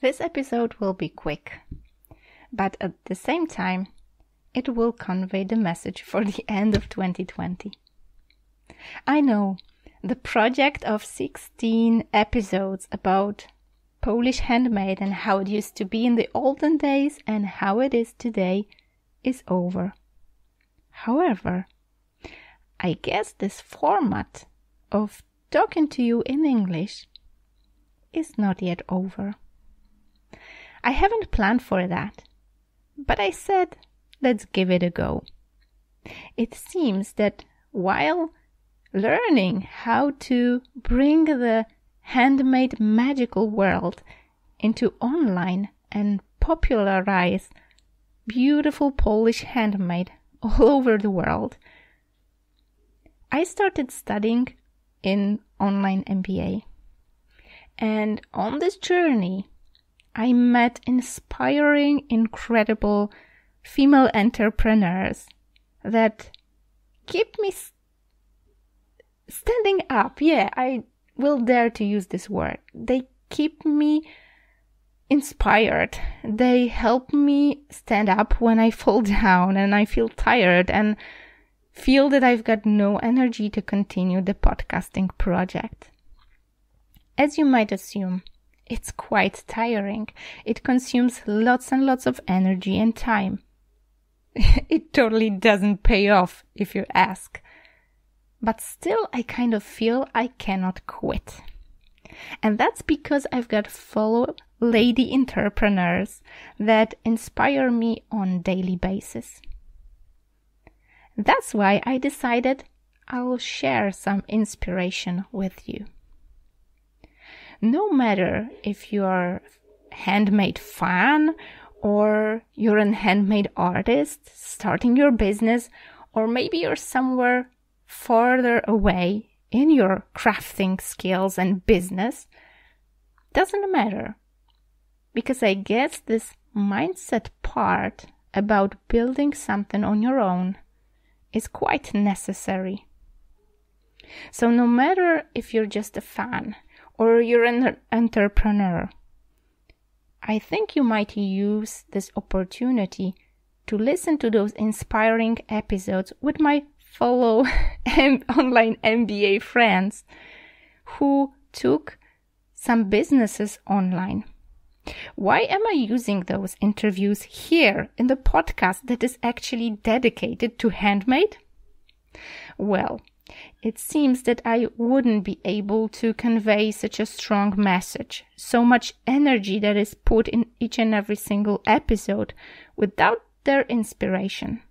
This episode will be quick, but at the same time, it will convey the message for the end of 2020. I know, the project of 16 episodes about Polish handmade and how it used to be in the olden days and how it is today is over. However, I guess this format of talking to you in English is not yet over. I haven't planned for that, but I said, let's give it a go. It seems that while learning how to bring the handmade magical world into online and popularize beautiful Polish handmade all over the world, I started studying in Online MBA. And on this journey, I met inspiring, incredible female entrepreneurs that keep me standing up. Yeah, I will dare to use this word. They keep me inspired. They help me stand up when I fall down and I feel tired and feel that I've got no energy to continue the podcasting project. As you might assume, it's quite tiring. It consumes lots and lots of energy and time. It totally doesn't pay off if you ask. But still, I kind of feel I cannot quit. And that's because I've got fellow lady entrepreneurs that inspire me on a daily basis. That's why I decided I'll share some inspiration with you. No matter if you're a handmade fan or you're a handmade artist starting your business, or maybe you're somewhere further away in your crafting skills and business, doesn't matter. Because I guess this mindset part about building something on your own is quite necessary. So no matter if you're just a fan or you're an entrepreneur, I think you might use this opportunity to listen to those inspiring episodes with my fellow online MBA friends who took some businesses online. Why am I using those interviews here in the podcast that is actually dedicated to handmade? Well, it seems that I wouldn't be able to convey such a strong message, so much energy that is put in each and every single episode without their inspiration.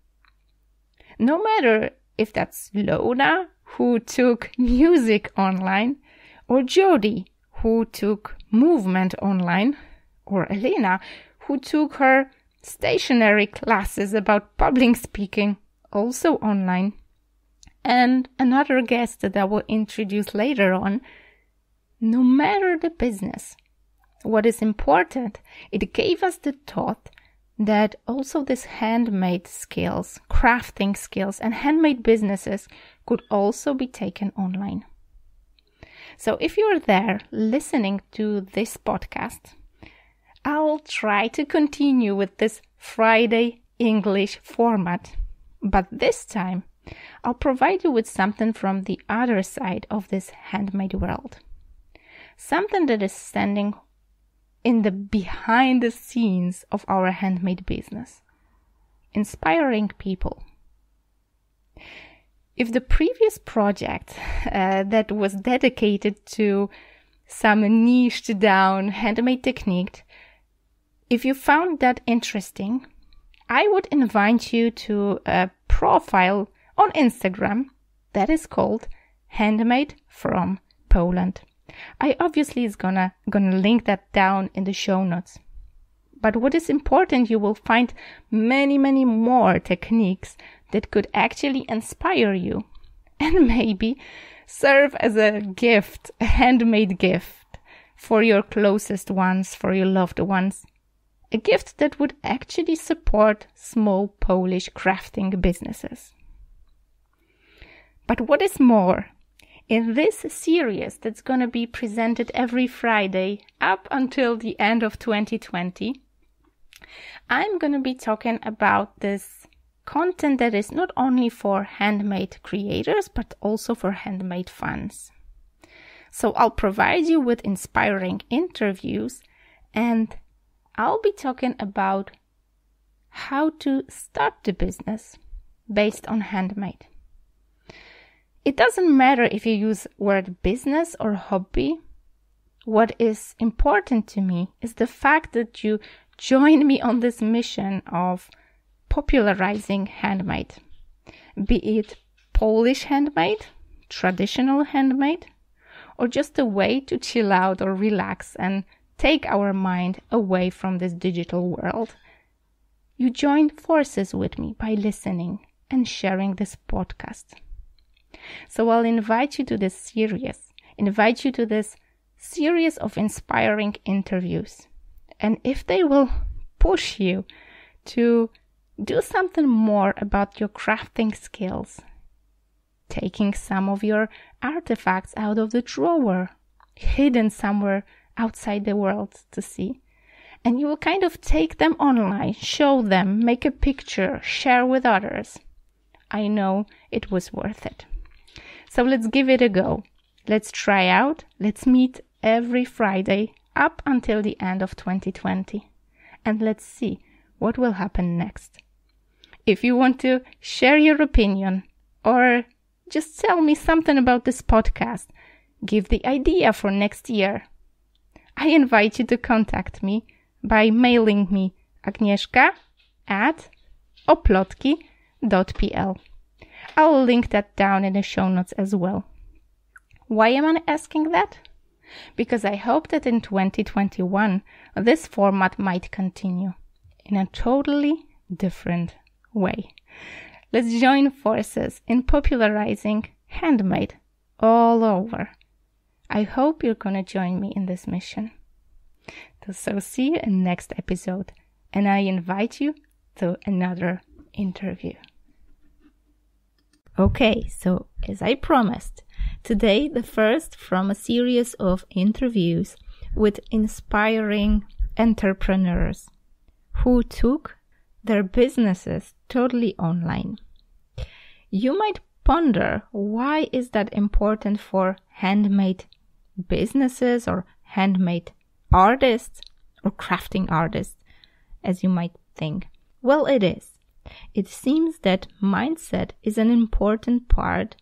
No matter if that's Lona, who took music online, or Jody, who took movement online, or Elena, who took her stationary classes about public speaking, also online, and another guest that I will introduce later on. No matter the business, what is important, it gave us the thought that also these handmade skills, crafting skills, and handmade businesses could also be taken online. So if you're there listening to this podcast, I'll try to continue with this Friday English format, but this time I'll provide you with something from the other side of this handmade world. Something that is standing in the behind the scenes of our handmade business. Inspiring people. If the previous project that was dedicated to some niched down handmade technique, if you found that interesting, I would invite you to a profile on Instagram that is called Handmade from Poland. I obviously is gonna link that down in the show notes. But what is important, you will find many more techniques that could actually inspire you and maybe serve as a gift, a handmade gift for your closest ones, for your loved ones. A gift that would actually support small Polish crafting businesses. But what is more, In this series that's going to be presented every Friday up until the end of 2020, I'm going to be talking about this content that is not only for handmade creators, but also for handmade fans. So I'll provide you with inspiring interviews, and I'll be talking about how to start the business based on handmade. It doesn't matter if you use word business or hobby. What is important to me is the fact that you join me on this mission of popularizing handmade, be it Polish handmade, traditional handmade, or just a way to chill out or relax and take our mind away from this digital world. You join forces with me by listening and sharing this podcast. So I'll invite you to this series of inspiring interviews. And if they will push you to do something more about your crafting skills, taking some of your artifacts out of the drawer, hidden somewhere outside the world to see, and you will kind of take them online, show them, make a picture, share with others, I know it was worth it. So let's give it a go. Let's try out. Let's meet every Friday up until the end of 2020. And let's see what will happen next. If you want to share your opinion or just tell me something about this podcast, give the idea for next year, I invite you to contact me by mailing me agnieszka@oplotki.pl. I'll link that down in the show notes as well. Why am I asking that? Because I hope that in 2021, this format might continue in a totally different way. Let's join forces in popularizing handmade all over. I hope you're going to join me in this mission. So see you in next episode, and I invite you to another interview. Okay, so as I promised, today the first from a series of interviews with inspiring entrepreneurs who took their businesses totally online. You might ponder, why is that important for handmade businesses or handmade artists or crafting artists, as you might think? Well, it is. It seems that mindset is an important part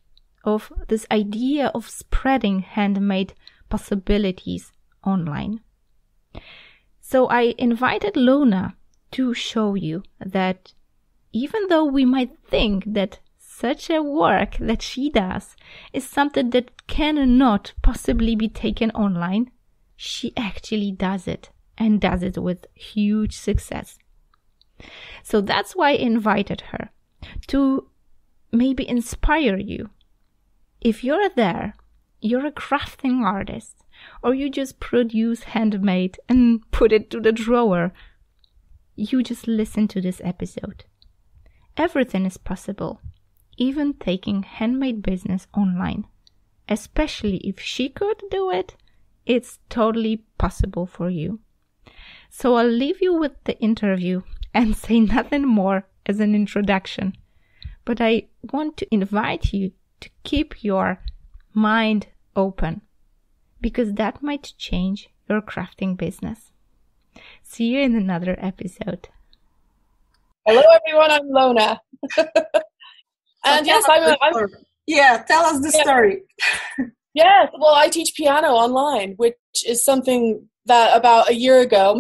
of this idea of spreading handmade possibilities online. So I invited Lona to show you that even though we might think that such a work that she does is something that cannot possibly be taken online, she actually does it, and does it with huge success. So that's why I invited her, to maybe inspire you. If you're there, you're a crafting artist, or you just produce handmade and put it to the drawer, you just listen to this episode. Everything is possible, even taking handmade business online. Especially if she could do it, it's totally possible for you. So I'll leave you with the interview and say nothing more as an introduction. But I want to invite you to keep your mind open, because that might change your crafting business. See you in another episode. Hello everyone, I'm Lona. And yes, tell us the story. Yes, well, I teach piano online, which is something that about a year ago,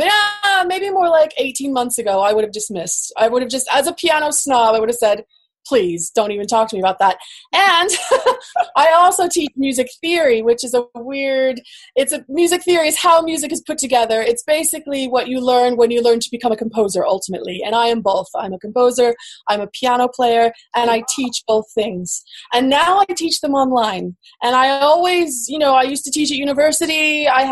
maybe more like 18 months ago, I would have dismissed. I would have just, as a piano snob, I would have said, please don't even talk to me about that. And I also teach music theory, which is music theory is how music is put together. It's basically what you learn when you learn to become a composer ultimately. And I am both. I'm a composer, I'm a piano player, and I teach both things. And now I teach them online. And I always, I used to teach at university. I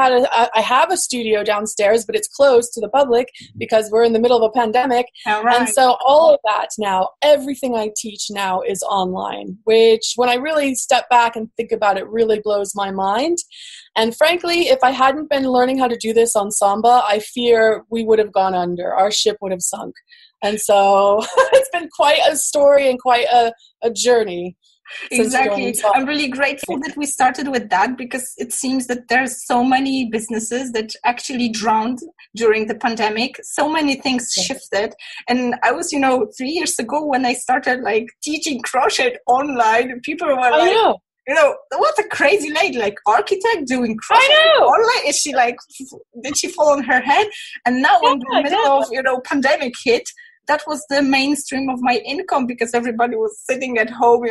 have a studio downstairs, but it's closed to the public because we're in the middle of a pandemic. All right. And so all of that now, everything I teach now is online, which when I really step back and think about it, really blows my mind. And frankly, if I hadn't been learning how to do this on Samba, I fear we would have gone under. Our ship would have sunk. And so it's been quite a story and quite a journey. Exactly. I'm really grateful that we started with that, because it seems that there's so many businesses that actually drowned during the pandemic. So many things shifted. And I was, 3 years ago when I started like teaching crochet online, people were like, what a crazy lady, like architect doing crochet online. Is she like, did she fall on her head? And now in the middle of, pandemic hit, that was the mainstream of my income, because everybody was sitting at home,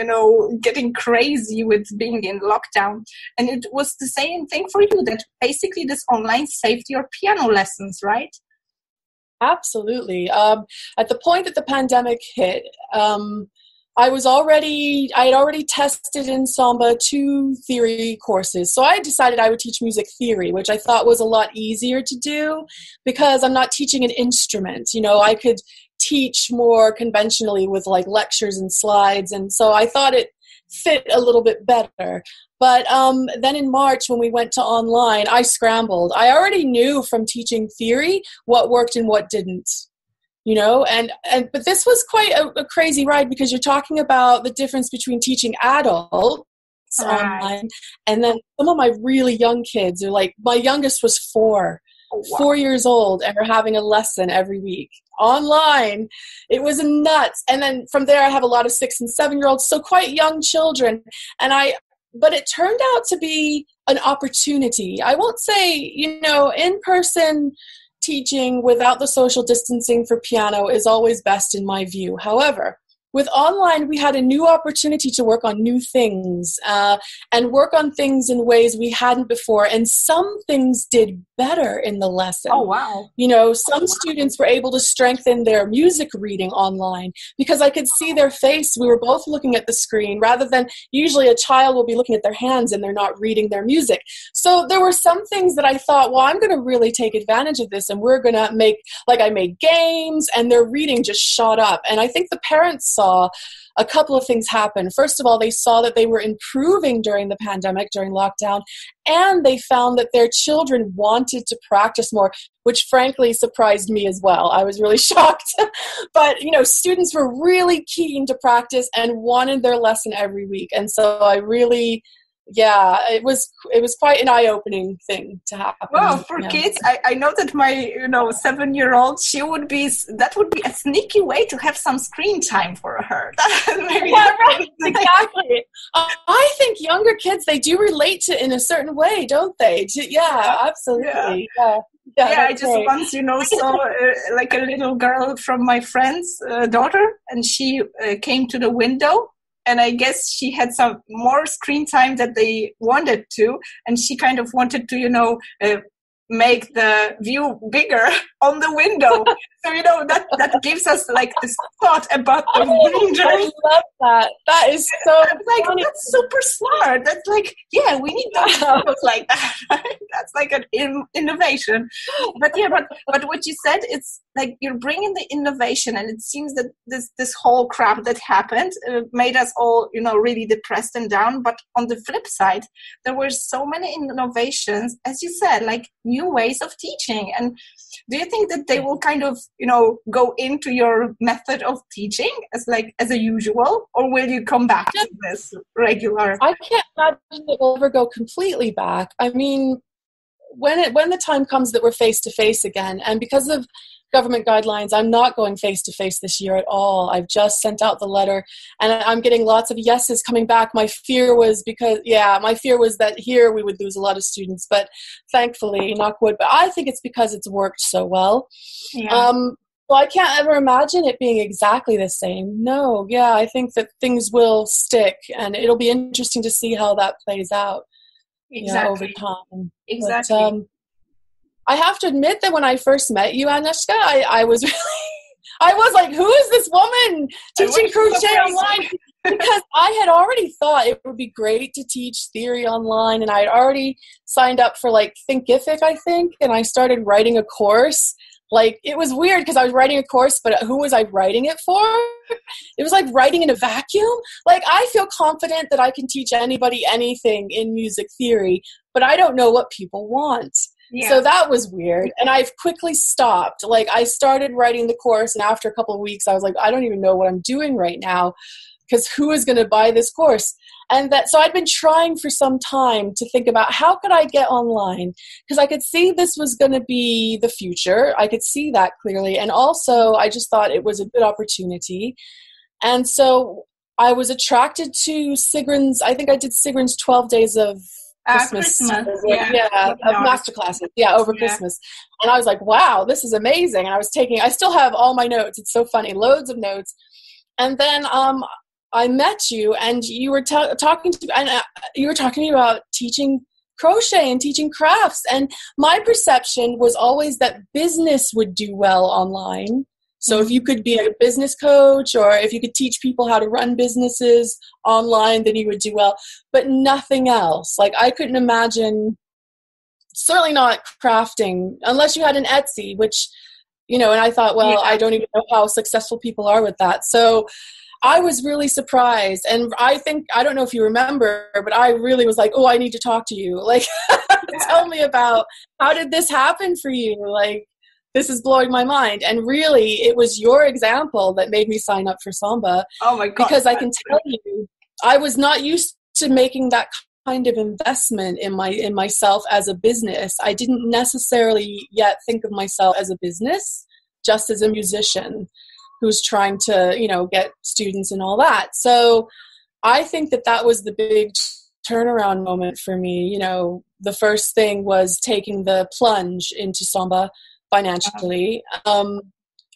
getting crazy with being in lockdown. And it was the same thing for you, that basically this online saved your piano lessons, right? Absolutely. At the point that the pandemic hit, I had already tested in Samba 2 theory courses. So I decided I would teach music theory, which I thought was a lot easier to do because I'm not teaching an instrument. I could teach more conventionally with like lectures and slides. And so I thought it fit a little bit better. But then in March, when we went to online, I scrambled. I already knew from teaching theory what worked and what didn't. But this was quite a crazy ride, because you're talking about the difference between teaching adults online and then some of my really young kids are like, my youngest was 4. Oh, wow. 4 years old, and we're having a lesson every week online. It was nuts. And then from there, I have a lot of 6 and 7-year-olds, so quite young children. But it turned out to be an opportunity. I won't say, in-person teaching without the social distancing for piano is always best in my view. However, with online, we had a new opportunity to work on new things and work on things in ways we hadn't before. And some things did better in the lesson. Oh, wow. Some students were able to strengthen their music reading online because I could see their face. We were both looking at the screen rather than usually a child will be looking at their hands and they're not reading their music. So there were some things that I thought, well, I'm going to really take advantage of this, and we're going to I made games, and their reading just shot up. And I think the parents saw a couple of things happen. First of all, they saw that they were improving during the pandemic, during lockdown, and they found that their children wanted to practice more, which frankly surprised me as well. I was really shocked. But, students were really keen to practice and wanted their lesson every week. And so I really... it was quite an eye-opening thing to happen. Well, for kids, I know that my 7-year-old, that would be a sneaky way to have some screen time for her. Right, exactly. I think younger kids, they do relate to it in a certain way, don't they? Absolutely. I just once saw like a little girl from my friend's daughter, and she came to the window. And I guess she had some more screen time that they wanted to. And she kind of wanted to, make the view bigger on the window. So, that gives us like this thought about the danger. I love that. That is so funny. That's super smart. That's like, we need those like that. That's like an innovation. But what you said, it's like you're bringing the innovation, and it seems that this whole crap that happened made us all, really depressed and down. But on the flip side, there were so many innovations, as you said, like new ways of teaching. And do you think that they will kind of, go into your method of teaching as a usual, or will you come back to this regular? I can't imagine it will ever go completely back. I mean, when the time comes that we're face to face again, and because of government guidelines, I'm not going face to face this year at all. I've just sent out the letter, and I'm getting lots of yeses coming back. My fear was that here we would lose a lot of students, but thankfully, knock wood. But I think it's because it's worked so well. So I can't ever imagine it being exactly the same. No, I think that things will stick, and it'll be interesting to see how that plays out. Over time. Exactly. But, I have to admit that when I first met you, Agnieszka, I was really, I was like, who is this woman teaching crochet online? Because I had already thought it would be great to teach theory online, and I had already signed up for like Thinkific, I think, and I started writing a course Like, it was weird because I was writing a course, but who was I writing it for? It was like writing in a vacuum. Like, I feel confident that I can teach anybody anything in music theory, but I don't know what people want. Yeah. So that was weird. And I've quickly stopped. Like, I started writing the course, and after a couple of weeks, I was like, I don't even know what I'm doing right now, because who is going to buy this course? And so I'd been trying for some time to think about how could I get online, because I could see this was going to be the future. I could see that clearly. And also, I just thought it was a good opportunity. And so I was attracted to Sigrun's. I think I did Sigrun's 12 days of Christmas. Of masterclasses. Yeah, over Christmas. And I was like, wow, this is amazing. And I still have all my notes. It's so funny. Loads of notes. And then I met you, and you were talking to me about teaching crochet and teaching crafts. And my perception was always that business would do well online. So if you could be a business coach, or if you could teach people how to run businesses online, then you would do well. But nothing else. Like, I couldn't imagine, certainly not crafting, unless you had an Etsy, which, and I thought, well, I don't even know how successful people are with that. So I was really surprised. And I don't know if you remember, but I really was like, oh, I need to talk to you. Like, tell me about, how did this happen for you? Like, this is blowing my mind. And really, it was your example that made me sign up for Samba. Oh my God. Because I can tell you, I was not used to making that kind of investment in myself as a business. I didn't necessarily yet think of myself as a business, just as a musician who's trying to, get students and all that. So I think that was the big turnaround moment for me. The first thing was taking the plunge into Samba financially,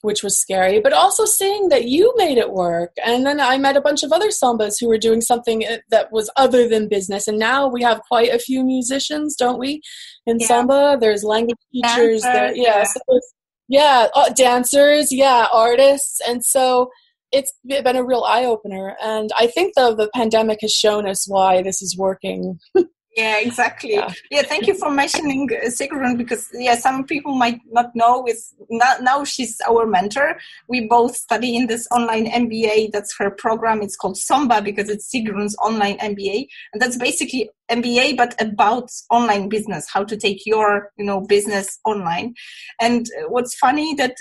which was scary, but also seeing that you made it work. And then I met a bunch of other Sambas who were doing something that was other than business. And now we have quite a few musicians, don't we, in Samba? There's language teachers, dancers, artists. And so it's been a real eye-opener. And I think, though, the pandemic has shown us why this is working. Yeah, exactly. Yeah, thank you for mentioning Sigrun, because some people might not know. Now she's our mentor. We both study in this online MBA. That's her program. It's called Samba because it's Sigrun's online MBA, and that's basically MBA but about online business, how to take your business online. And what's funny that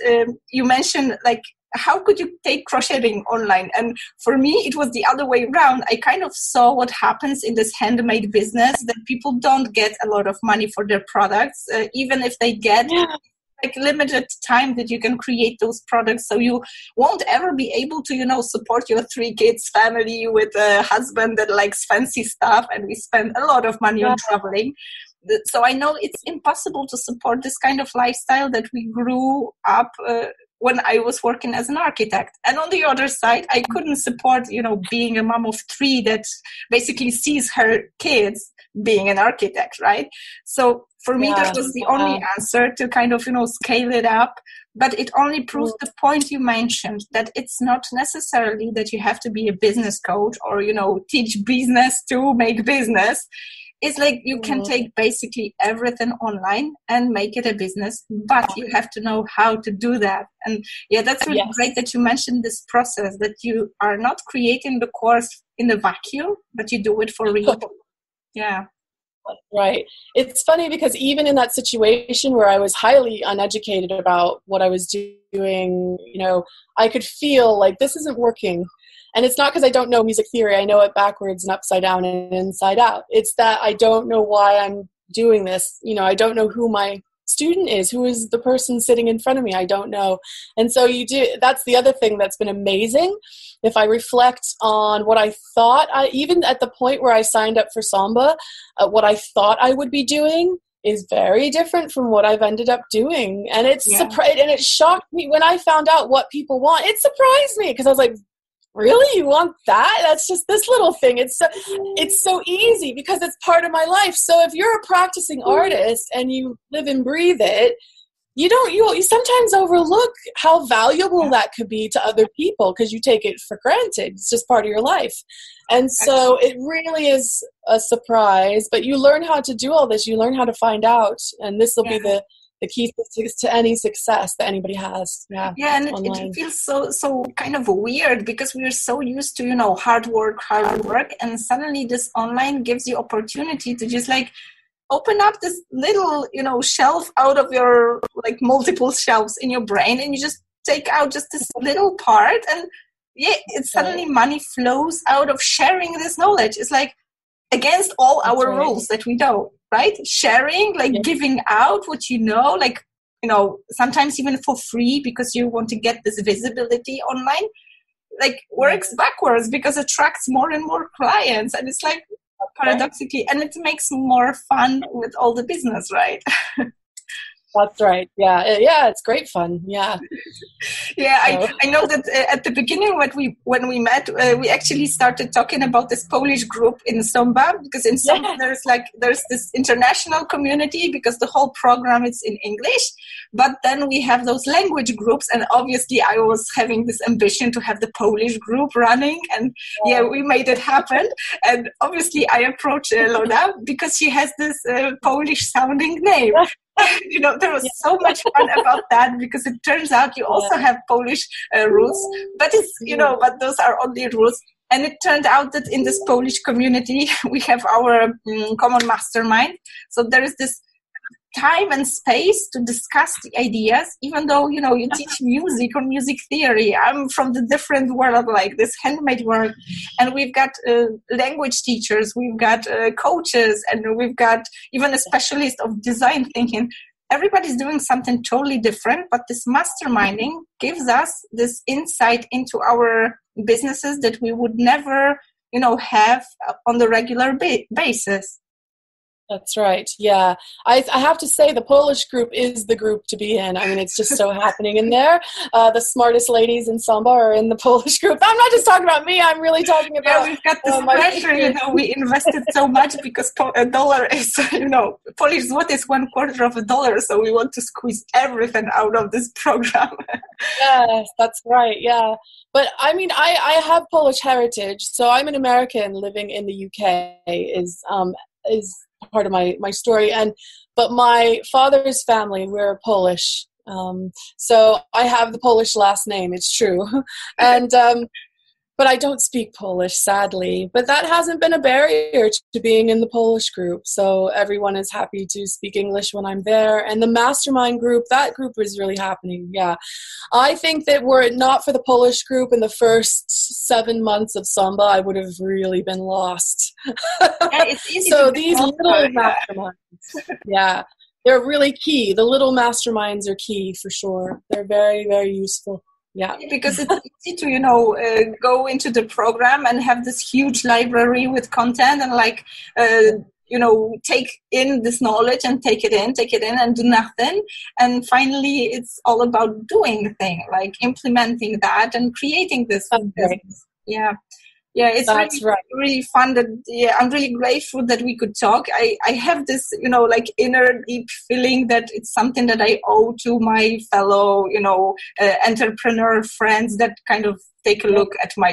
you mentioned, like, how could you take crocheting online? And for me, it was the other way around. I kind of saw what happens in this handmade business, that people don't get a lot of money for their products, even if they get like limited time that you can create those products. So you won't ever be able to, support your 3 kids family with a husband that likes fancy stuff. And we spend a lot of money on traveling. So I know it's impossible to support this kind of lifestyle that we grew up when I was working as an architect. And on the other side, I couldn't support, being a mom of 3 that basically sees her kids being an architect, right? So for me, that was the only answer to kind of, scale it up. But it only proves the point you mentioned, that it's not necessarily that you have to be a business coach or, teach business to make business. It's like you can take basically everything online and make it a business, but you have to know how to do that. And that's really great that you mentioned this process, that you are not creating the course in a vacuum, but you do it for real. Yeah. Right. It's funny because even in that situation where I was highly uneducated about what I was doing, I could feel like this isn't working. And it's not because I don't know music theory. I know it backwards and upside down and inside out. It's that I don't know why I'm doing this. I don't know who my student is, who is the person sitting in front of me. I don't know. And so that's the other thing that's been amazing. If I reflect on what I thought, even at the point where I signed up for Samba, what I thought I would be doing is very different from what I've ended up doing. And it shocked me when I found out what people want. It surprised me because I was like, really? You want that? That's just this little thing. It's so easy because it's part of my life. So if you're a practicing artist and you live and breathe it, you sometimes overlook how valuable that could be to other people because you take it for granted. It's just part of your life. And so it really is a surprise, but you learn how to do all this. You learn how to find out. And this will be the the key to any success that anybody has. Yeah, and it feels so kind of weird because we're so used to, hard work, and suddenly this online gives you opportunity to just like open up this little, shelf out of your like multiple shelves in your brain, and you just take out just this little part, and it's suddenly money flows out of sharing this knowledge. It's like against all our rules that we know, right? Sharing, like giving out what like, sometimes even for free because you want to get this visibility online, like works backwards because it attracts more and more clients. And it's like paradoxically, and it makes more fun with all the business, right? That's right. Yeah, it's great fun. Yeah. I know that at the beginning when we met, we actually started talking about this Polish group in Stomba, because in Stomba there's this international community because the whole program is in English, but then we have those language groups, and obviously I was having this ambition to have the Polish group running, and we made it happen. And obviously I approached Lona because she has this Polish sounding name. There was so much fun about that because it turns out you also have Polish roots, but it's, but those are only roots. And it turned out that in this Polish community, we have our common mastermind. So there is this time and space to discuss the ideas, even though, you teach music or music theory. I'm from the different world, like this handmade world. And we've got language teachers, we've got coaches, and we've got even a specialist of design thinking. Everybody's doing something totally different, but this masterminding gives us this insight into our businesses that we would never, have on the regular basis. That's right. Yeah. I have to say the Polish group is the group to be in. I mean, it's just so happening in there. The smartest ladies in Samba are in the Polish group. I'm not just talking about me. I'm really talking about... we've got this pressure, we invested so much because a dollar is, Polish zloty is $0.25, so we want to squeeze everything out of this program. Yes, that's right. Yeah. But I mean, I have Polish heritage, so I'm an American living in the UK is part of my story, but my father's family, we're Polish, so I have the Polish last name, it's true. And but I don't speak Polish, sadly, but that hasn't been a barrier to being in the Polish group, so everyone is happy to speak English when I'm there. And the mastermind group, that group is really happening. I think that were it not for the Polish group in the first 7 months of Samba, I would have really been lost. It's easy so these little masterminds, they're really key. The little masterminds are key for sure. They're very, very useful. Yeah, because it's easy to, go into the program and have this huge library with content and take in this knowledge and take it in and do nothing. And finally, it's all about doing the thing, like implementing that and creating this business. Yeah, it's really fun that, I'm really grateful that we could talk. I have this, inner deep feeling that it's something that I owe to my fellow, entrepreneur friends that kind of take a look at my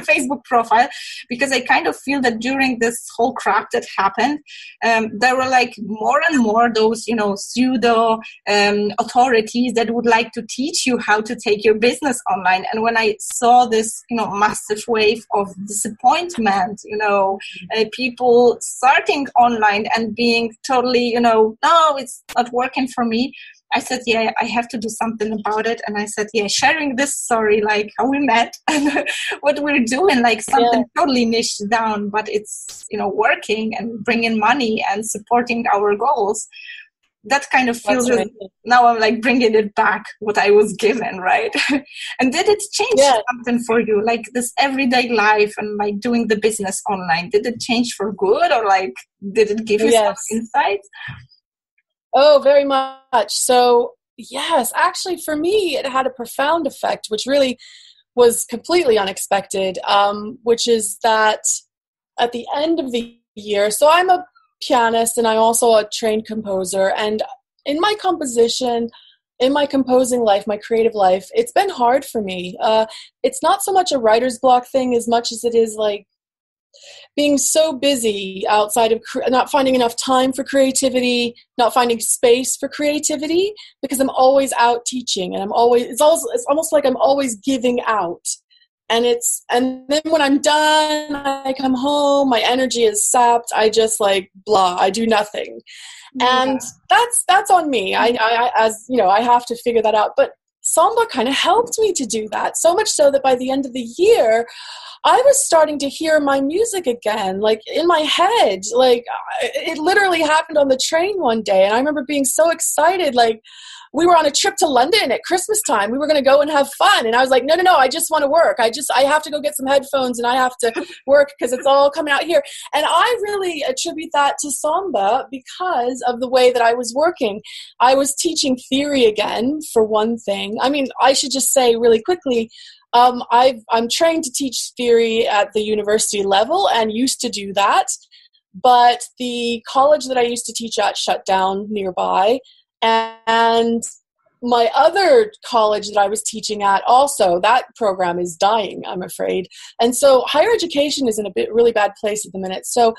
Facebook profile, because I kind of feel that during this whole crap that happened, there were like more and more those, pseudo authorities that would like to teach you how to take your business online. And when I saw this, massive wave of disappointment, people starting online and being totally, no, it's not working for me, I said, I have to do something about it. And I said, sharing this story, like how we met and what we're doing, like something totally niched down, but it's, working and bringing money and supporting our goals. That kind of feels now I'm like bringing it back what I was given, right? And did it change something for you, like this everyday life and like doing the business online? Did it change for good, or like did it give you some insights? Oh, very much. So, yes, actually for me, it had a profound effect, which really was completely unexpected, which is that at the end of the year, so I'm a pianist and I'm also a trained composer, and in my composition, in my composing life, my creative life, it's been hard for me. It's not so much a writer's block thing as much as it is like being so busy outside of not finding enough time for creativity, not finding space for creativity, because I'm always out teaching, and it's almost like I'm always giving out. And then when I'm done, I come home, my energy is sapped. I just like blah, I do nothing. Yeah. And that's on me. I as you know, I have to figure that out. But Samba kind of helped me to do that, so much so that by the end of the year, I was starting to hear my music again, like in my head. Like it literally happened on the train one day, and I remember being so excited. Like we were on a trip to London at Christmas time. We were going to go and have fun, and I was like, no, I just want to work. I have to go get some headphones, and I have to work because it's all coming out here. And I really attribute that to Samba because of the way that I was working. I was teaching theory again, for one thing. I mean, I should just say really quickly, I'm trained to teach theory at the university level and used to do that, but the college that I used to teach at shut down nearby, and my other college that I was teaching at also, that program is dying, I'm afraid. And so higher education is in a really bad place at the minute. So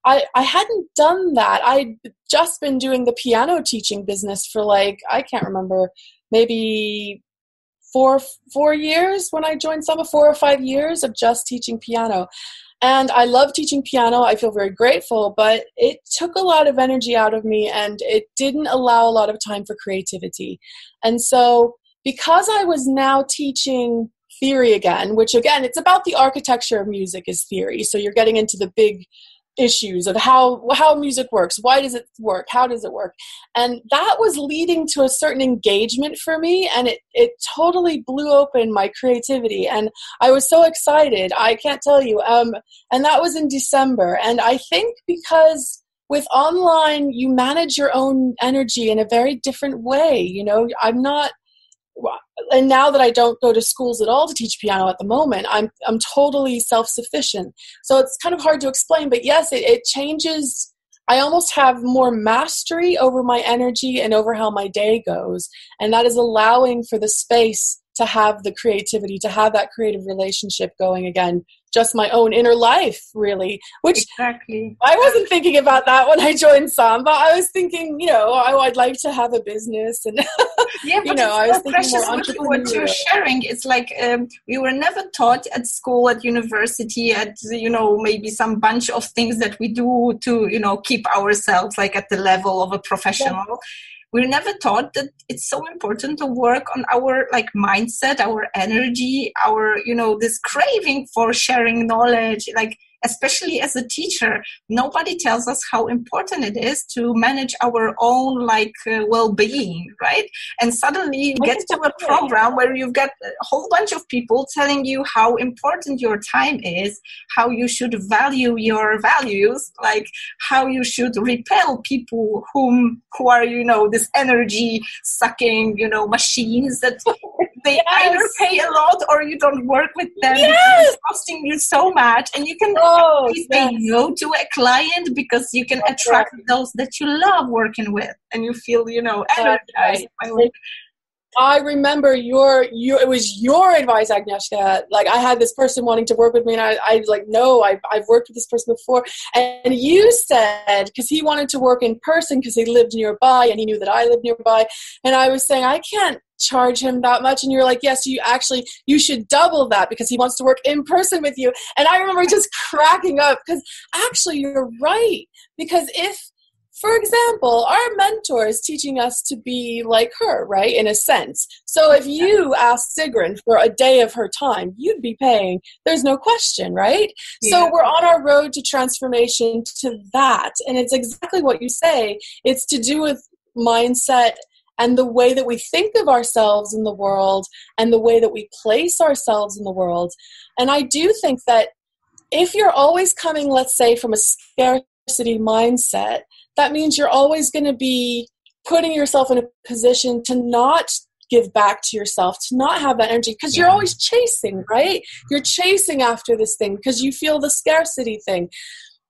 I hadn't done that. I'd just been doing the piano teaching business for I can't remember, maybe four years when I joined Samba, 4 or 5 years of just teaching piano. And I love teaching piano. I feel very grateful, but it took a lot of energy out of me, and it didn't allow a lot of time for creativity. And so because I was now teaching theory again, which again, it's about the architecture of music is theory. So you're getting into the big issues of how music works. Why does it work? How does it work? And that was leading to a certain engagement for me, and it totally blew open my creativity, and I was so excited. I can't tell you. And that was in December. And I think because with online, you manage your own energy in a very different way. You know, and now that I don't go to schools at all to teach piano at the moment, I'm totally self-sufficient. So it's kind of hard to explain, but yes, it changes. I almost have more mastery over my energy and over how my day goes. And that is allowing for the space to have the creativity, to have that creative relationship going again. Just my own inner life, really, which exactly. I wasn't thinking about that when I joined Samba. I was thinking, I'd like to have a business, and yeah, but I was so thinking more entrepreneurial. What you're sharing, it's like we were never taught at school, at university, at maybe some bunch of things that we do to keep ourselves like at the level of a professional. Yeah. We're never taught that it's so important to work on our mindset, our energy, our, this craving for sharing knowledge, especially as a teacher. Nobody tells us how important it is to manage our own well-being, right? And suddenly you get to a program where you've got a whole bunch of people telling you how important your time is, how you should value your values, how you should repel people who are, this energy sucking, machines that they either pay a lot or you don't work with them. Yes. It's costing you so much, and you can say no to a client because you can attract those that you love working with, and you feel energized. Right. I remember it was your advice, Agnieszka. I had this person wanting to work with me, and I was like, no, I've worked with this person before. And you said, because he wanted to work in person because he lived nearby and he knew that I lived nearby. And I was saying, I can't charge him that much. And you're like, yes, you should double that because he wants to work in person with you. And I remember just cracking up because actually you're right. Because for example, our mentor is teaching us to be like her, right, in a sense. So if you asked Sigrun for a day of her time, you'd be paying. There's no question, right? Yeah. So we're on our road to transformation to that. And it's exactly what you say. It's to do with mindset and the way that we think of ourselves in the world and the way that we place ourselves in the world. And I do think that if you're always coming, let's say, from a scarcity mindset, that means you're always going to be putting yourself in a position to not give back to yourself, to not have that energy, because you're always chasing, right? You're chasing after this thing because you feel the scarcity thing.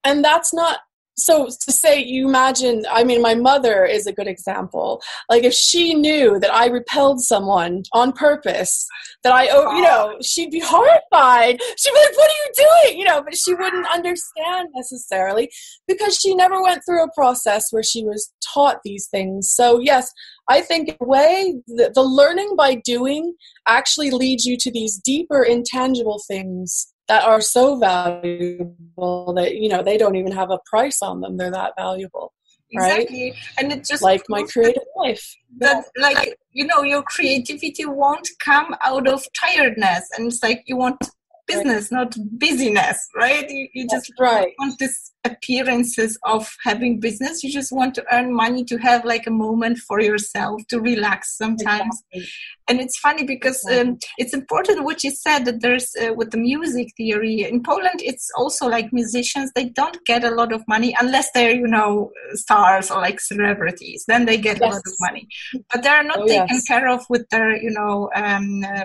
And that's not so to say, you imagine, I mean, my mother is a good example. Like if she knew that I repelled someone on purpose, that she'd be horrified. She'd be like, what are you doing? But she wouldn't understand necessarily because she never went through a process where she was taught these things. So yes, I think in a way, the learning by doing actually leads you to these deeper intangible things that are so valuable that, they don't even have a price on them. They're that valuable. Exactly. Right? And it just like my creative life. That your creativity won't come out of tiredness. And it's like you want business, not busyness, right? You just want this appearances of having business. You just want to earn money, to have like a moment for yourself, to relax sometimes. Exactly. And it's funny because it's important what you said, that there's with the music theory in Poland, it's also like musicians, they don't get a lot of money unless they're, stars or like celebrities, then they get a lot of money, but they're not taken care of with their,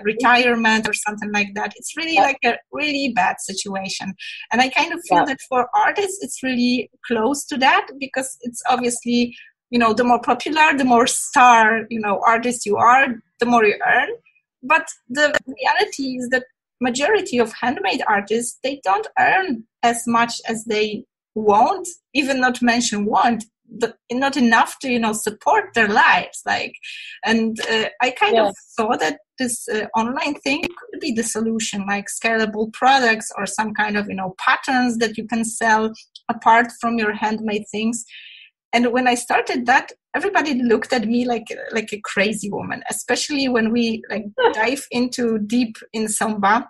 retirement or something like that. It's really like a really bad situation. And I kind of feel that for artists, it's really close to that, because it's obviously, the more popular, the more star, artist you are, the more you earn. But the reality is that majority of handmade artists, they don't earn as much as they want, even not mention want, not enough to, support their lives. And I kind of thought that this online thing could be the solution, like scalable products or some kind of, patterns that you can sell apart from your handmade things. And when I started that, everybody looked at me like a crazy woman, especially when we dive into deep in Samba.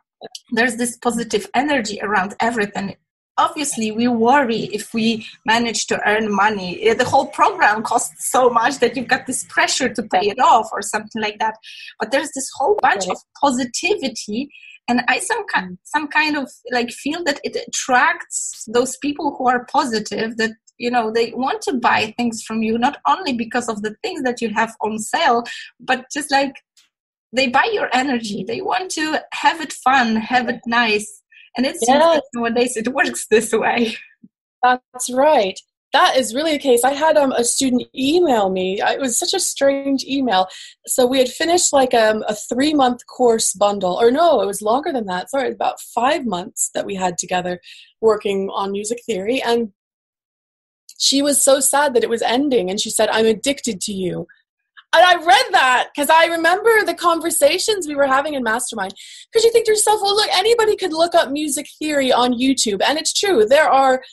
There's this positive energy around everything. Obviously, we worry if we manage to earn money. The whole program costs so much that you've got this pressure to pay it off or something like that. But there's this whole bunch of positivity. And I some kind of feel that it attracts those people who are positive, that they want to buy things from you, not only because of the things that you have on sale, but just they buy your energy. They want to have it fun, have it nice. And it seems like nowadays it works this way. That's right. That is really the case. I had a student email me. It was such a strange email. So we had finished a 3-month course bundle, or no, it was longer than that. Sorry, about 5 months that we had together working on music theory. And she was so sad that it was ending. And she said, I'm addicted to you. And I read that because I remember the conversations we were having in Mastermind. Because you think to yourself, well, look, anybody could look up music theory on YouTube. And it's true. There are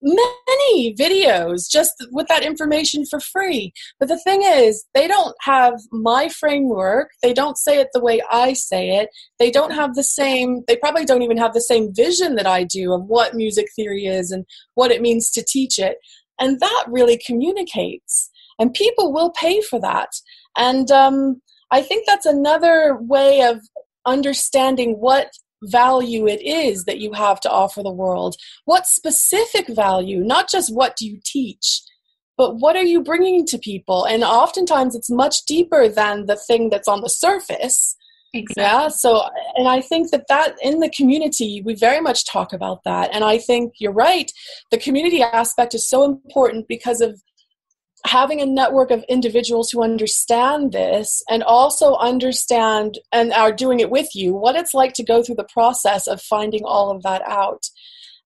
many videos just with that information for free. But the thing is, they don't have my framework. They don't say it the way I say it. They probably don't even have the same vision that I do of what music theory is and what it means to teach it. And that really communicates. And people will pay for that. And I think that's another way of understanding what value it is that you have to offer the world. What specific value, not just what do you teach, but what are you bringing to people? And oftentimes it's much deeper than the thing that's on the surface. Exactly. Yeah. So, and I think that in the community, we very much talk about that. And I think you're right. The community aspect is so important because of having a network of individuals who understand this and also understand and are doing it with you, what it's like to go through the process of finding all of that out.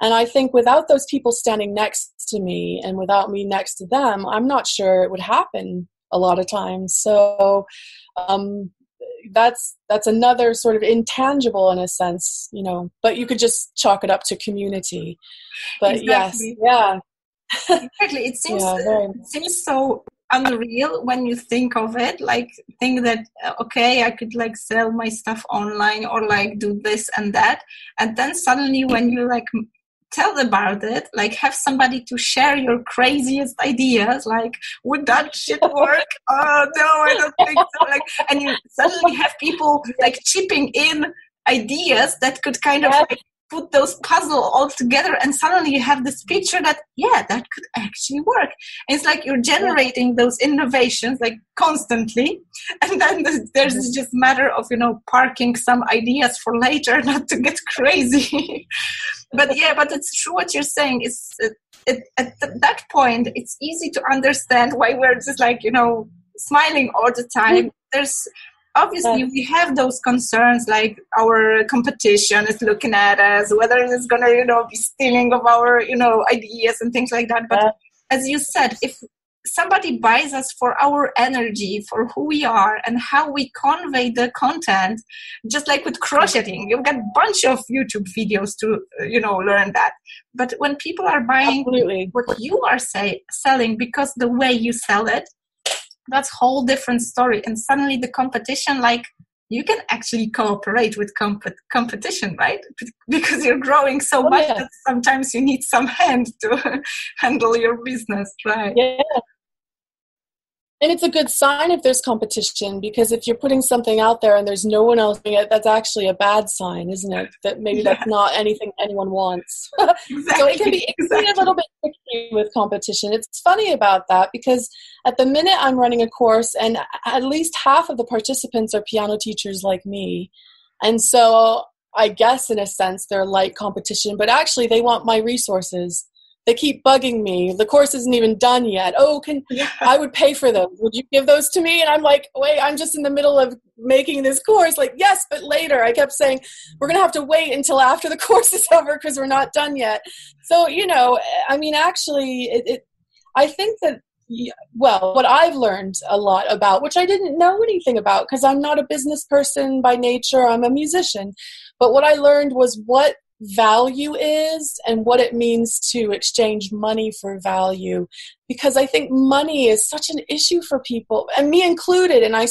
And I think without those people standing next to me and without me next to them, I'm not sure it would happen a lot of times. So that's another sort of intangible in a sense, but you could just chalk it up to community. But exactly. Yes, yeah. Exactly. It seems so unreal when you think of it, think that I could sell my stuff online or do this and that, and then suddenly when you tell about it, have somebody to share your craziest ideas, would that shit work? Oh no, I don't think so. And you suddenly have people chipping in ideas that could kind of put those puzzle all together, and suddenly you have this picture that, yeah, that could actually work. And it's like you're generating those innovations like constantly, and then there's just matter of, you know, parking some ideas for later, not to get crazy. But it's true what you're saying. At that point, it's easy to understand why we're just like, you know, smiling all the time. There's obviously we have those concerns, like our competition is looking at us, whether it's gonna, you know, be stealing of our, you know, ideas and things like that. But as you said, if somebody buys us for our energy, for who we are and how we convey the content, just like with crocheting, you've got a bunch of YouTube videos to, you know, learn that. But when people are buying what you are selling because the way you sell it, that's a whole different story. And suddenly the competition, like, you can actually cooperate with competition, right? Because you're growing so much that sometimes you need some hand to handle your business, right? Yeah. And it's a good sign if there's competition, because if you're putting something out there and there's no one else doing it, that's actually a bad sign, isn't it? That maybe that's not anything anyone wants. Exactly. So it can be a little bit tricky with competition. It's funny about that, because at the minute I'm running a course and at least half of the participants are piano teachers like me. And so I guess in a sense they're like competition, but actually they want my resources. They keep bugging me. The course isn't even done yet. Oh, I would pay for them. Would you give those to me? And I'm like, wait, I'm just in the middle of making this course. Like, yes, but later. I kept saying, we're going to have to wait until after the course is over because we're not done yet. So, you know, I mean, actually, I think that, well, what I've learned a lot about, which I didn't know anything about because I'm not a business person by nature, I'm a musician. But what I learned was what value is and what it means to exchange money for value, because I think money is such an issue for people, and me included, and I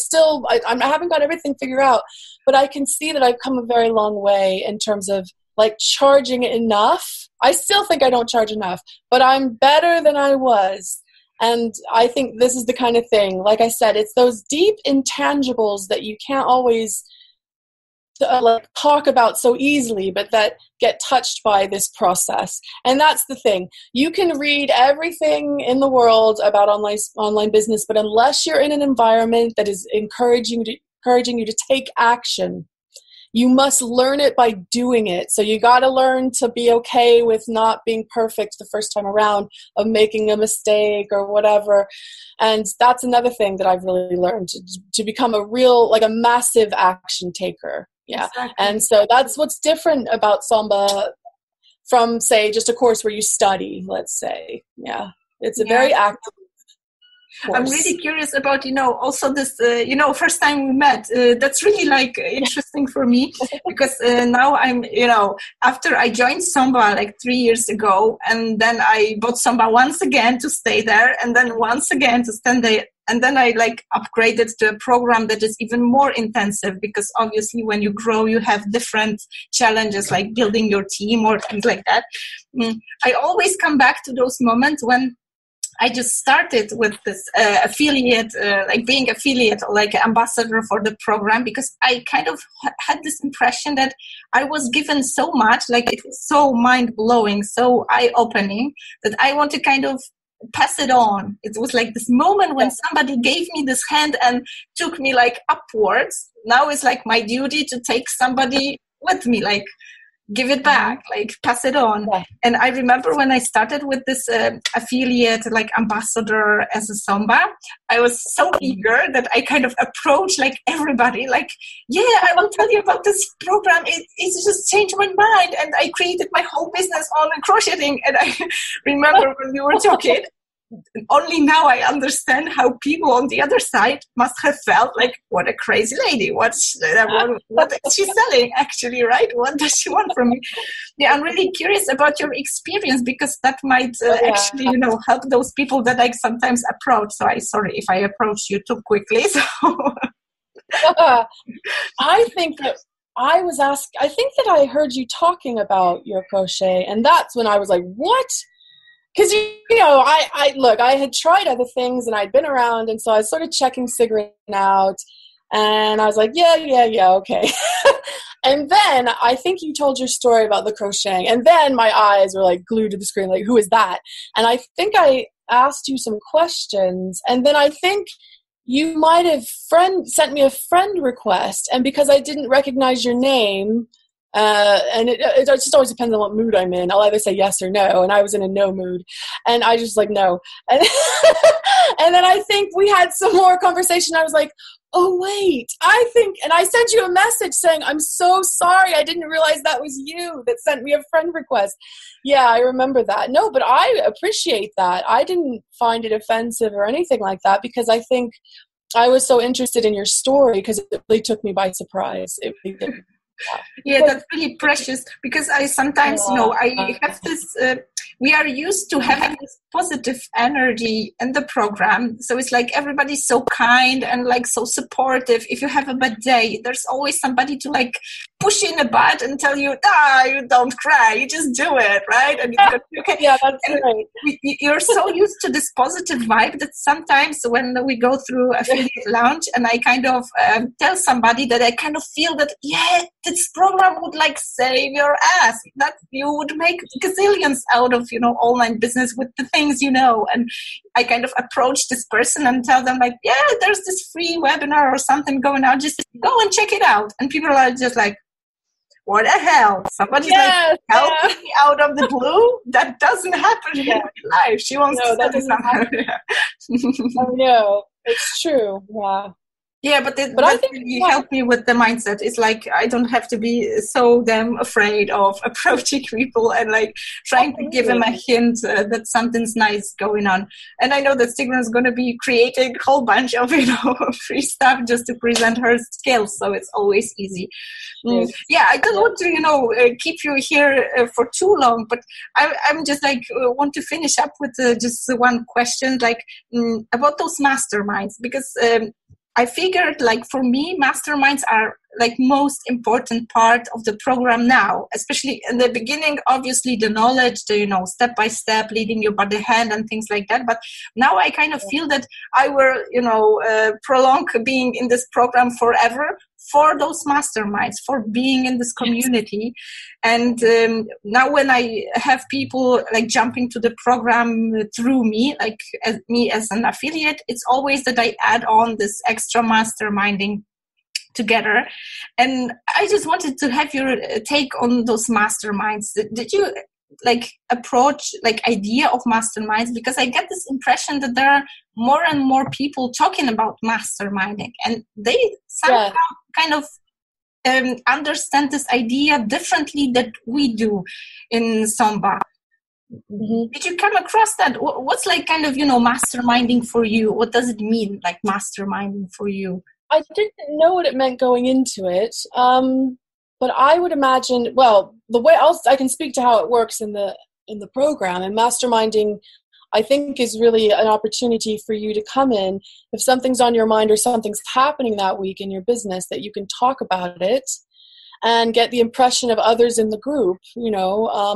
haven't got everything figured out, but I can see that I've come a very long way in terms of like charging enough. I still think I don't charge enough, but I'm better than I was. And I think this is the kind of thing, like I said, it's those deep intangibles that you can't always talk about so easily, but that get touched by this process. And that's the thing. You can read everything in the world about online business, but unless you're in an environment that is encouraging you to take action, you must learn it by doing it. So you got to learn to be okay with not being perfect the first time around, of making a mistake or whatever. And that's another thing that I've really learned, to become a real, like a massive action taker. Yeah. Exactly. And so that's what's different about Samba from, say, just a course where you study, let's say. Yeah. It's a very active course. I'm really curious about, also this, first time we met. That's really interesting for me because now I'm, after I joined Samba 3 years ago, and then I bought Samba once again to stay there, and then once again to stand there. And then I upgraded to a program that is even more intensive, because obviously when you grow, you have different challenges like building your team or things like that. I always come back to those moments when I just started with this affiliate, being affiliate, ambassador for the program, because I kind of had this impression that I was given so much, it was so mind-blowing, so eye-opening, that I want to kind of pass it on. It was this moment when somebody gave me this hand and took me upwards. Now it's my duty to take somebody with me, give it back, pass it on. Yeah. And I remember when I started with this affiliate, ambassador as a Samba, I was so eager that I kind of approached everybody, I will tell you about this program. It's just changed my mind, and I created my whole business on crocheting. And I remember when we were talking, only now I understand how people on the other side must have felt what a crazy lady. What is she selling actually, right? What does she want from me? Yeah, I'm really curious about your experience, because that might actually, help those people that I sometimes approach. So sorry if I approached you too quickly. So I think that I heard you talking about your crochet, and that's when I was like, what? Because, I had tried other things and I'd been around, and so I was sort of checking, figuring out, and I was like, yeah, okay. And then I think you told your story about the crocheting. And then my eyes were like glued to the screen, like, who is that? And I think I asked you some questions. And then I think you might have sent me a friend request. And because I didn't recognize your name, and it just always depends on what mood I'm in. I'll either say yes or no, and I was in a no mood, and I just like no, and, and then I think we had some more conversation. I was like, oh wait, I think, and I sent you a message saying, I'm so sorry, I didn't realize that was you that sent me a friend request. Yeah, I remember that. No, but I appreciate that. I didn't find it offensive or anything like that, because I think I was so interested in your story because it really took me by surprise. It really did. Yeah, that's really precious, because I sometimes, I have this, we are used to having this positive energy in the program. So it's like everybody's so kind and like so supportive. If you have a bad day, there's always somebody to like push you in the butt and tell you, you don't cry, you just do it, right? And you go, okay. Yeah, that's right. You're so used to this positive vibe that sometimes when we go through affiliate launch and I kind of tell somebody that I kind of feel that, this program would like save your ass, that you would make gazillions out of, online business with the things and I kind of approach this person and tell them like, there's this free webinar or something going on, just go and check it out. And people are just like, what the hell? Somebody's like helping me out of the blue? That doesn't happen in my life. She wants to study something. I know, it's true. Yeah, but I think really helped me with the mindset. It's like I don't have to be so damn afraid of approaching people and like trying to give them a hint that something's nice going on. And I know that Stigma is going to be creating a whole bunch of free stuff just to present her skills, so it's always easy. Yes. Yeah, I don't want to keep you here for too long, but I'm just like want to finish up with just one question, like about those masterminds, because. I figured, like, for me, masterminds are, like, most important part of the program now, especially in the beginning, obviously, the knowledge, the, step-by-step, leading you by the hand and things like that. But now I kind of feel that I will, prolong being in this program forever for those masterminds, for being in this community. And now when I have people like jumping to the program through me, like as an affiliate, it's always that I add on this extra masterminding together. And I just wanted to have your take on those masterminds. Did you like approach like idea of masterminds? Because I get this impression that there are more and more people talking about masterminding, and they somehow kind of understand this idea differently that we do in Samba. Mm-hmm. Did you come across that? What's like kind of, masterminding for you? What does it mean, like masterminding for you? I didn't know what it meant going into it. But I would imagine, well, the way I can speak to how it works in the program, and masterminding, I think, is really an opportunity for you to come in if something's on your mind or something's happening that week in your business, that you can talk about it and get the impression of others in the group,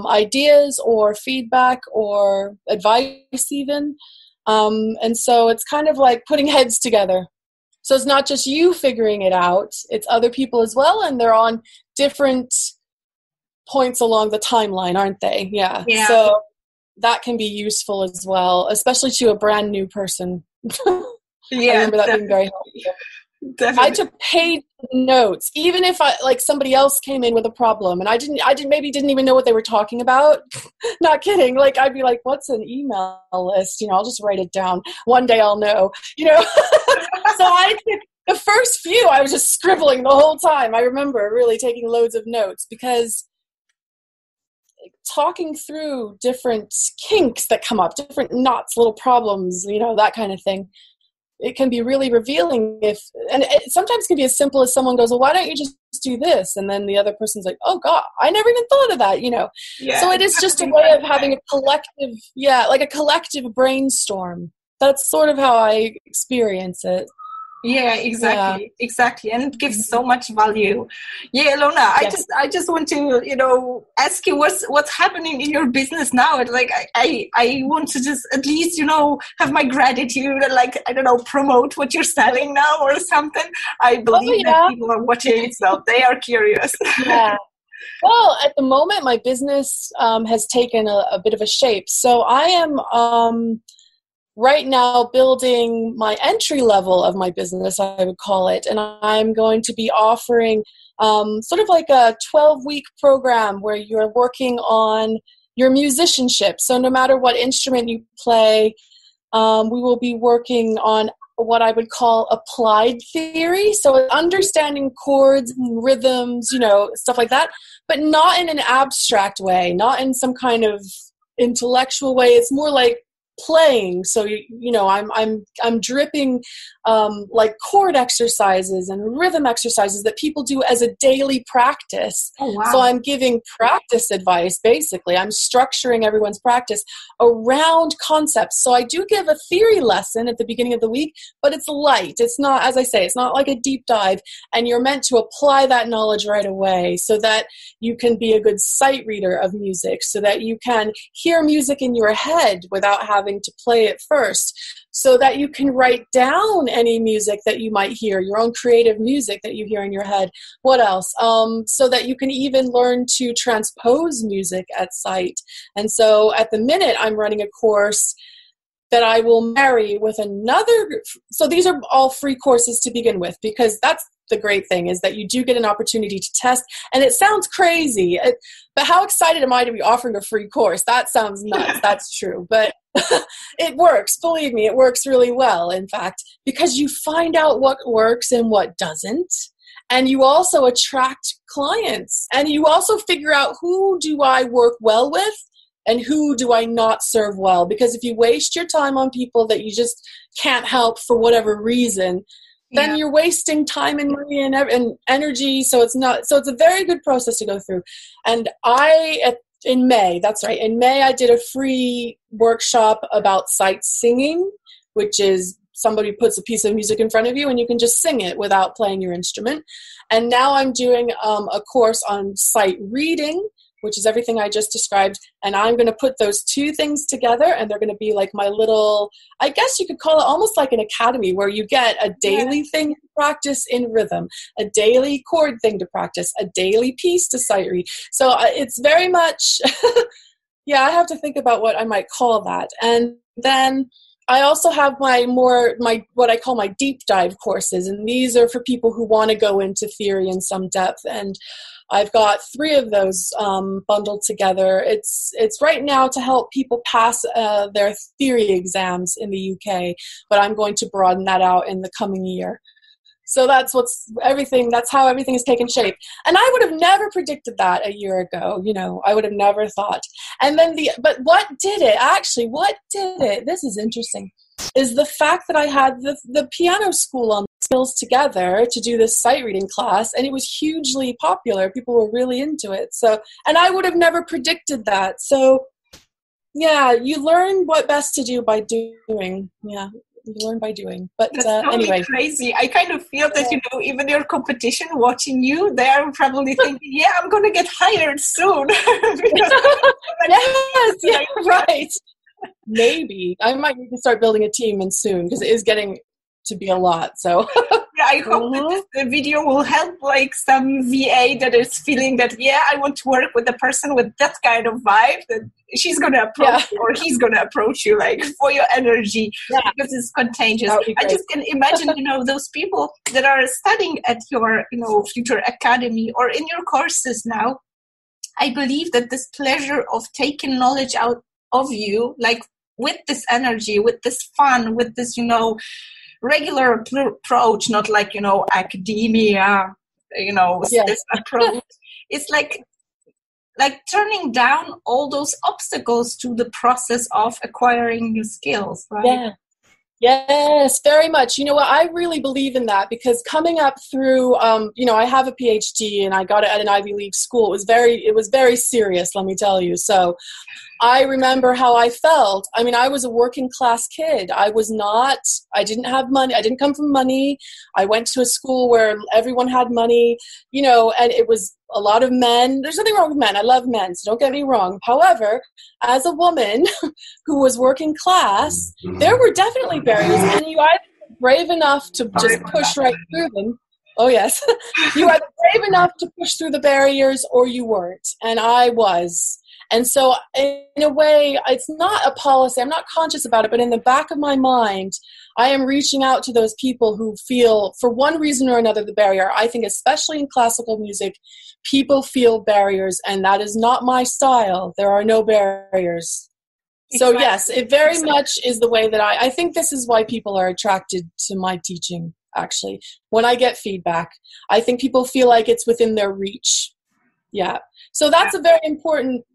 ideas or feedback or advice even. And so it's kind of like putting heads together. So it's not just you figuring it out, it's other people as well, and they're on different points along the timeline, aren't they? Yeah. So that can be useful as well, especially to a brand new person. I remember that being very helpful. Definitely. I took paid notes, even if somebody else came in with a problem and I maybe didn't even know what they were talking about. Not kidding. Like I'd be like, what's an email list? I'll just write it down. One day I'll know, So I took the first few, I was just scribbling the whole time. I remember really taking loads of notes because talking through different kinks that come up, different knots, little problems, that kind of thing. It can be really revealing and it sometimes can be as simple as someone goes, well, why don't you just do this? And then the other person's like, oh God, I never even thought of that, So it is just a way of having a collective, like a collective brainstorm. That's sort of how I experience it. Yeah, exactly, and it gives so much value. Yeah, Lona, Yes. I just want to ask you what's happening in your business now. And like I want to just at least have my gratitude and like I don't know, promote what you're selling now or something. I believe that people are watching, so they are curious. Yeah. Well, at the moment, my business has taken a bit of a shape. So I am right now building my entry level of my business, I would call it. And I'm going to be offering sort of like a 12-week program where you're working on your musicianship. So no matter what instrument you play, we will be working on what I would call applied theory. So understanding chords and rhythms, stuff like that, but not in an abstract way, not in some kind of intellectual way. It's more like playing. So I'm dripping like chord exercises and rhythm exercises that people do as a daily practice. Oh, wow. So I'm giving practice advice. Basically, I'm structuring everyone's practice around concepts. So I do give a theory lesson at the beginning of the week, but it's light. It's not, as I say, it's not like a deep dive, and you're meant to apply that knowledge right away so that you can be a good sight reader of music, so that you can hear music in your head without having to play it first, so that you can write down any music that you might hear, your own creative music that you hear in your head. What else? So that you can even learn to transpose music at sight. And so at the minute, I'm running a course that I will marry with another. So these are all free courses to begin with, because that's the great thing, is that you do get an opportunity to test. And it sounds crazy, but how excited am I to be offering a free course? That sounds nuts. That's true. But it works. Believe me, it works really well, in fact, because you find out what works and what doesn't. And you also attract clients. And you also figure out, who do I work well with and who do I not serve well? Because if you waste your time on people that you just can't help for whatever reason, then you're wasting time and money and energy. So it's a very good process to go through. And in May, that's right, in May I did a free workshop about sight singing, which is somebody puts a piece of music in front of you and you can just sing it without playing your instrument. And now I'm doing a course on sight reading, which is everything I just described. And I'm going to put those two things together, and they're going to be like my little, I guess you could call it almost like an academy, where you get a daily thing to practice in rhythm, a daily chord thing to practice, a daily piece to sight read. So it's very much, I have to think about what I might call that. And then I also have my what I call my deep dive courses, and these are for people who want to go into theory in some depth. And I've got 3 of those bundled together. It's right now to help people pass their theory exams in the UK, but I'm going to broaden that out in the coming year. So that's how everything has taken shape. And I would have never predicted that a year ago. I would have never thought. And then but what did it? This is interesting, is the fact that I had the piano school on skills together to do this sight reading class, and it was hugely popular. People were really into it. So, and I would have never predicted that. So, you learn what best to do by doing. You learn by doing. But that's totally anyway, crazy. I kind of feel that even your competition watching you, they're probably thinking, I'm going to get hired soon. Yes, right. Maybe I might need to start building a team soon, because it is getting to be a lot. So I hope that the video will help like some VA that is feeling that I want to work with a person with that kind of vibe, that she's going to approach you, or he's going to approach you, like, for your energy, because it's contagious. I just can imagine those people that are studying at your future academy or in your courses now. I believe that this pleasure of taking knowledge out of you, like with this energy, with this fun, with this regular approach, not like academia, this approach. It's like turning down all those obstacles to the process of acquiring new skills, right? Yes, very much. You know what? I really believe in that because coming up through, I have a PhD and I got it at an Ivy League school. It was very serious, let me tell you. So I remember how I felt. I mean, I was a working class kid. I didn't have money. I didn't come from money. I went to a school where everyone had money, and it was a lot of men. There's nothing wrong with men. I love men, so don't get me wrong. However, as a woman who was working class, there were definitely barriers, and you either were brave enough to just push right through them. Oh, yes. You were brave enough to push through the barriers or you weren't, and I was. And so in a way, it's not a policy. I'm not conscious about it, but in the back of my mind, I am reaching out to those people who feel, for one reason or another, the barrier. I think especially in classical music, people feel barriers, and that is not my style. There are no barriers. So yes, it very much is the way that I think this is why people are attracted to my teaching, actually. When I get feedback, I think people feel like it's within their reach. Yeah. So that's a very important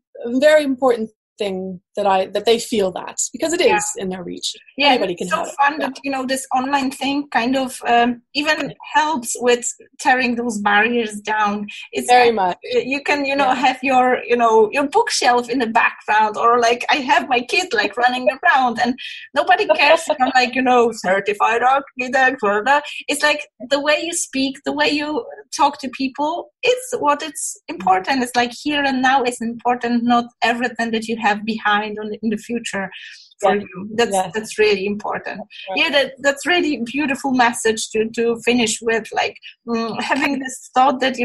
thing that they feel that, because it is in their reach. Yeah, anybody can so have it. Fun that this online thing kind of even helps with tearing those barriers down. It's very much. You can have your your bookshelf in the background, or like I have my kid like running around, and nobody cares if I'm like certified architect. It's like the way you speak, the way you talk to people. It's important. It's like here and now is important, not everything that you have behind in the future for you. That's really important. Yeah, that's really beautiful message to finish with, like having this thought that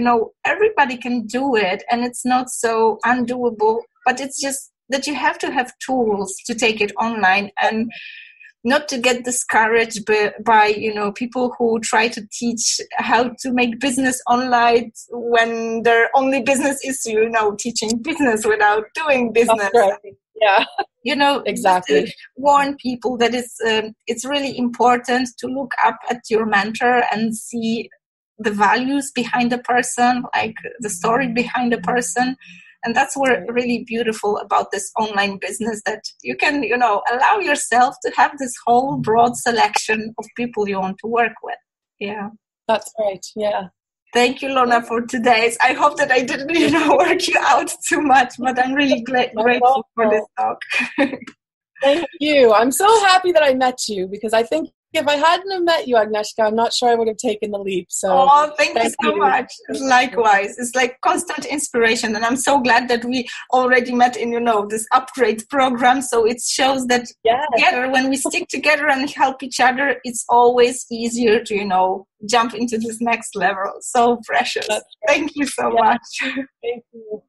everybody can do it, and it's not so undoable, but it's just that you have to have tools to take it online, and not to get discouraged by people who try to teach how to make business online when their only business is teaching business without doing business. That's right. Yeah. Exactly. Warn people that it's really important to look up at your mentor and see the values behind the person, like the story behind the person. And that's what really beautiful about this online business, that you can, allow yourself to have this whole broad selection of people you want to work with. Yeah. That's right. Yeah. Thank you, Lona, for today. I hope that I didn't, work you out too much, but I'm really grateful for this talk. Thank you. I'm so happy that I met you, because I think if I hadn't have met you, Agnieszka, I'm not sure I would have taken the leap. So thank you so much. Likewise. It's like constant inspiration. And I'm so glad that we already met in, this upgrade program. So it shows that together, when we stick together and help each other, it's always easier to, jump into this next level. So precious. Thank you so much. Thank you.